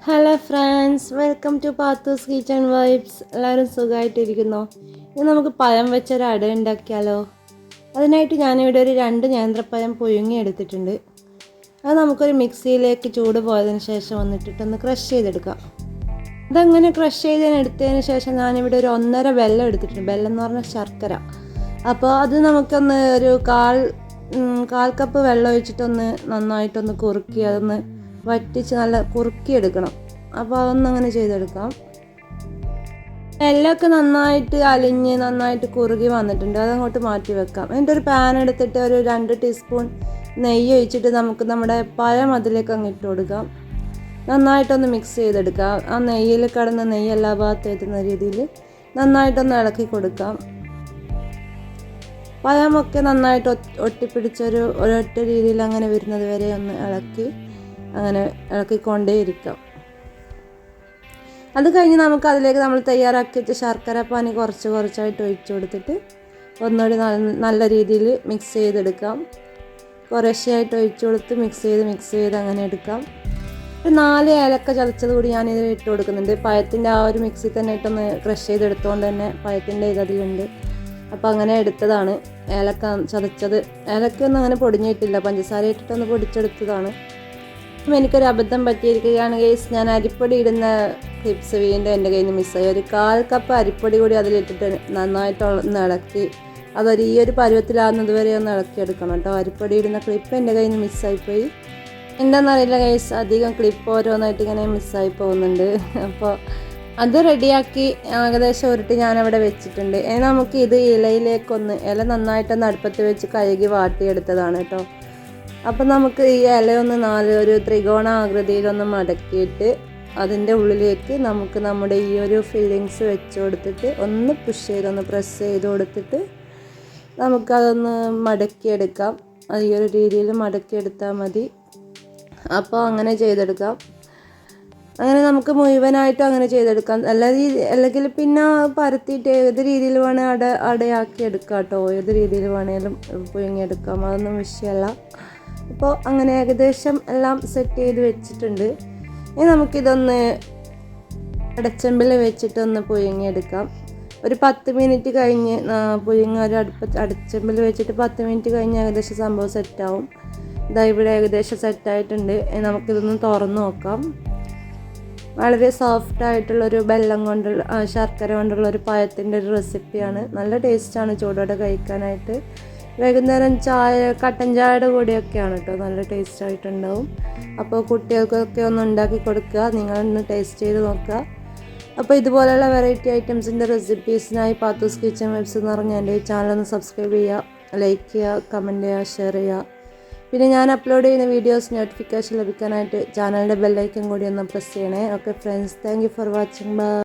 Hello friends, welcome to Pathu's kitchen vibes. എല്ലാവരും സുഖമായിട്ടിരിക്കുന്നോ? ഇനി നമുക്ക് പഴം വെച്ചൊരു അട ഉണ്ടാക്കിയാലോ? അതിനായിട്ട് ഞാനിവിടെ ഒരു 2 നേന്ത്രപ്പഴം പുഴുങ്ങി എടുത്തിട്ടുണ്ട്. അത് നമുക്കൊരു മിക്സിയിലേക്ക് ചൂട് പോയതിന് ശേഷം വന്നിട്ടിട്ടൊന്ന് ക്രഷ് ചെയ്തെടുക്കാം. അതങ്ങനെ ക്രഷ് ചെയ്തതിന് ശേഷം ഞാനിവിടെ ഒരു 1.5 വെല്ലം എടുത്തിട്ടുണ്ട്. വെല്ലം എന്ന് പറഞ്ഞാൽ ശർക്കര. അപ്പോൾ അത് നമുക്കൊന്ന് ഒരു കാൽ കപ്പ് വെള്ളം ഒഴിച്ചിട്ടൊന്ന് നന്നായിട്ടൊന്ന് കുറുക്കി അതൊന്ന് വറ്റിച്ച് നല്ല കുറുക്കിയെടുക്കണം. അപ്പോൾ അതൊന്നങ്ങനെ ചെയ്തെടുക്കാം. എല്ലൊക്കെ നന്നായിട്ട് അലിഞ്ഞ് നന്നായിട്ട് കുറുകി വന്നിട്ടുണ്ട്. അതങ്ങോട്ട് മാറ്റി വെക്കാം. എന്നിട്ട് ഒരു പാൻ എടുത്തിട്ട് ഒരു 2 ടീസ്പൂൺ നെയ്യ് ഒഴിച്ചിട്ട് നമുക്ക് നമ്മുടെ പഴം അതിലേക്ക് അങ്ങ് ഇട്ട് കൊടുക്കാം. നന്നായിട്ടൊന്ന് മിക്സ് ചെയ്തെടുക്കാം. ആ നെയ്യിൽ കിടന്ന നെയ്യ് എല്ലാ ഭാഗത്തും എത്തുന്ന രീതിയിൽ നന്നായിട്ടൊന്ന് ഇളക്കി കൊടുക്കാം. പഴമൊക്കെ നന്നായിട്ട് ഒട്ടിപ്പിടിച്ചൊരു ഒരൊറ്റ രീതിയിൽ അങ്ങനെ വരുന്നത് വരെ ഒന്ന് അങ്ങനെ ഇളക്കിക്കൊണ്ടേയിരിക്കാം. അത് കഴിഞ്ഞ് നമുക്ക് അതിലേക്ക് നമ്മൾ തയ്യാറാക്കി വെച്ച ശർക്കര പാനി കുറച്ചായിട്ട് ഒഴിച്ചു കൊടുത്തിട്ട് ഒന്നുകൂടി നല്ല രീതിയിൽ മിക്സ് ചെയ്തെടുക്കാം. കുറേശ്ശെയായിട്ട് ഒഴിച്ചു കൊടുത്ത് മിക്സ് ചെയ്ത് അങ്ങനെ എടുക്കാം. ഒരു 4 ഏലക്ക ചതച്ചത് കൂടി ഞാൻ ഇതിൽ ഇട്ട് കൊടുക്കുന്നുണ്ട്. പഴത്തിൻ്റെ ആ ഒരു മിക്സി തന്നെ ഇട്ടൊന്ന് ക്രഷ് ചെയ്തെടുത്തുകൊണ്ട് തന്നെ പഴത്തിൻ്റെ ഇതിലുണ്ട്. അപ്പോൾ അങ്ങനെ എടുത്തതാണ് ഏലക്ക ചതച്ചത്. ഏലക്കൊന്നും അങ്ങനെ പൊടിഞ്ഞിട്ടില്ല, പഞ്ചസാര ഇട്ടിട്ടൊന്ന് പൊടിച്ചെടുത്തതാണ്. എനിക്കൊരു അബദ്ധം പറ്റിയിരിക്കുകയാണ് ഗൈസ്. ഞാൻ അരിപ്പൊടി ഇടുന്ന ക്ലിപ്സ് വീണ്ടും എൻ്റെ കയ്യിൽ നിന്ന് മിസ്സായി. ഒരു 1/4 കപ്പ് അരിപ്പൊടി കൂടി അതിലിട്ടിട്ട് നന്നായിട്ട് ഒന്ന് ഇളക്കി അതൊരു ഈ ഒരു പരുവത്തിലാകുന്നത് വരെ ഒന്ന് ഇളക്കിയെടുക്കണം കേട്ടോ. അരിപ്പൊടി ഇടുന്ന ക്ലിപ്പ് എൻ്റെ കയ്യിൽ നിന്ന് മിസ്സായിപ്പോയി. എന്താണെന്നറിയില്ല ഗൈസ്, അധികം ക്ലിപ്പ് ഓരോന്നായിട്ട് ഇങ്ങനെ മിസ്സായി പോകുന്നുണ്ട്. അപ്പോൾ അത് റെഡിയാക്കി ഏകദേശം ഉരുട്ടി ഞാനവിടെ വെച്ചിട്ടുണ്ട്. ഇനി നമുക്ക് ഇത് ഇല നന്നായിട്ടൊന്ന് അടുപ്പത്ത് വെച്ച് കഴുകി വാട്ടിയെടുത്തതാണ് കേട്ടോ. അപ്പം നമുക്ക് ഈ ഇലയൊന്ന് ഒരു ത്രികോണ ആകൃതിയിലൊന്ന് മടക്കിയിട്ട് അതിൻ്റെ ഉള്ളിലേക്ക് നമുക്ക് നമ്മുടെ ഈ ഒരു ഫില്ലിങ്സ് വെച്ച് കൊടുത്തിട്ട് ഒന്ന് പ്രസ് ചെയ്ത് കൊടുത്തിട്ട് നമുക്കതൊന്ന് മടക്കിയെടുക്കാം. ഈ ഒരു രീതിയിൽ മടക്കിയെടുത്താൽ മതി. അപ്പോൾ അങ്ങനെ ചെയ്തെടുക്കാം. അങ്ങനെ നമുക്ക് മുഴുവനായിട്ടും അങ്ങനെ ചെയ്തെടുക്കാം. അല്ലെങ്കിൽ പിന്നെ പരത്തിയിട്ട് ഏത് രീതിയിൽ വേണേൽ അടയാക്കി എടുക്കാം കേട്ടോ. ഏത് രീതിയിൽ വേണേലും പുഴുങ്ങിയെടുക്കാം, അതൊന്നും വിഷയമല്ല. അപ്പോൾ അങ്ങനെ ഏകദേശം എല്ലാം സെറ്റ് ചെയ്ത് വെച്ചിട്ടുണ്ട്. ഇനി നമുക്കിതൊന്ന് അടച്ചെമ്പിൽ വെച്ചിട്ടൊന്ന് പുഴുങ്ങിയെടുക്കാം. ഒരു 10 മിനിറ്റ് കഴിഞ്ഞ് ഒരു അടച്ചെമ്പിൽ വെച്ചിട്ട് 10 മിനിറ്റ് കഴിഞ്ഞ് ഏകദേശം സംഭവം സെറ്റാവും. ഇതാ ഇവിടെ ഏകദേശം സെറ്റായിട്ടുണ്ട്. നമുക്കിതൊന്ന് തുറന്ന് നോക്കാം. വളരെ സോഫ്റ്റായിട്ടുള്ളൊരു ശർക്കര കൊണ്ടുള്ളൊരു പഴത്തിൻ്റെ ഒരു റെസിപ്പിയാണ്. നല്ല ടേസ്റ്റാണ് ചൂടോടെ കഴിക്കാനായിട്ട്. വൈകുന്നേരം കട്ടൻ ചായയുടെ കൂടെയൊക്കെയാണ് കേട്ടോ. നല്ല ടേസ്റ്റായിട്ടുണ്ടാവും. അപ്പോൾ കുട്ടികൾക്കൊക്കെ ഒന്ന് ഉണ്ടാക്കി കൊടുക്കുക. നിങ്ങളൊന്ന് ടേസ്റ്റ് ചെയ്ത് നോക്കുക. അപ്പോൾ ഇതുപോലെയുള്ള വെറൈറ്റി ഐറ്റംസിൻ്റെ റെസിപ്പീസിനായി പാത്തൂസ് കിച്ചൺ വെബ്സ് എന്ന് പറഞ്ഞ എൻ്റെ ഈ ചാനലൊന്ന് സബ്സ്ക്രൈബ് ചെയ്യുക, ലൈക്ക് ചെയ്യുക, കമൻറ്റ് ചെയ്യുക, ഷെയർ ചെയ്യുക. പിന്നെ ഞാൻ അപ്ലോഡ് ചെയ്യുന്ന വീഡിയോസ് നോട്ടിഫിക്കേഷൻ ലഭിക്കാനായിട്ട് ചാനലിൻ്റെ ബെല്ലൈക്കൺ കൂടി ഒന്ന് പ്രസ് ചെയ്യണേ. Okay friends, thank you for watching. By.